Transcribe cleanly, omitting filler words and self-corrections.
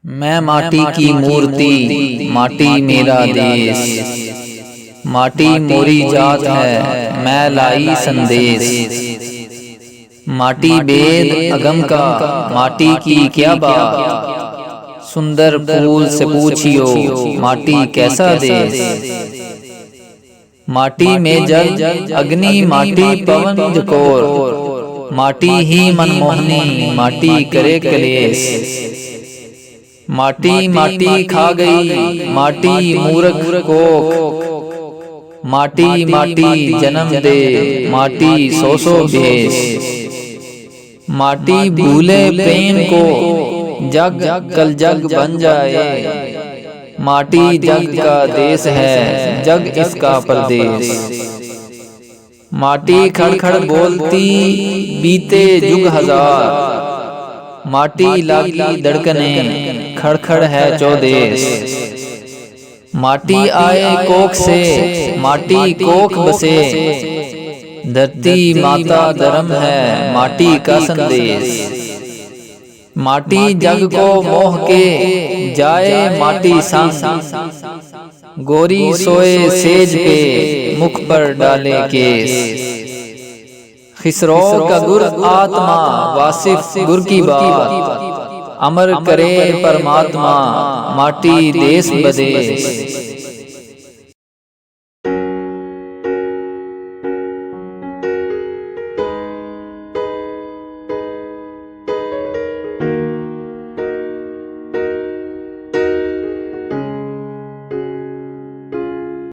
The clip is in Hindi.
मैं माटी की मूर्ति, माटी मेरा देश। माटी मोरी जात है, मैं लाई संदेश। माटी वेद अगम का, माटी की क्या बात। सुंदर फूल से पूछियो, माटी कैसा देश। माटी में जल अग्नि, माटी पवन जकोर। माटी ही मनमोहनी, माटी करे कलेश। माटी माटी खा गई, माटी मूरख कोख। माटी माटी जन्म दे, माटी सौ सौ भेष। माटी भूले प्रेम को, जग कल जग बन जाए। माटी जग का देश है, जग इसका परदेश। माटी खड़खड़ बोलती, बीते जुग हजार। माटी लागी धड़कने, खड़खड़ है चौदेश। माटी आए कोख से, माटी कोख बसे। धरती माता धर्म है, माटी का संदेश। माटी जग को मोह के, जाए माटी संग। गोरी सोए सेज पे, मुख पर डाले केस। खिसरो का गुर आत्मा, वासिफ गुर की बात। अमर करे परमात्मा, माटी देश बदे।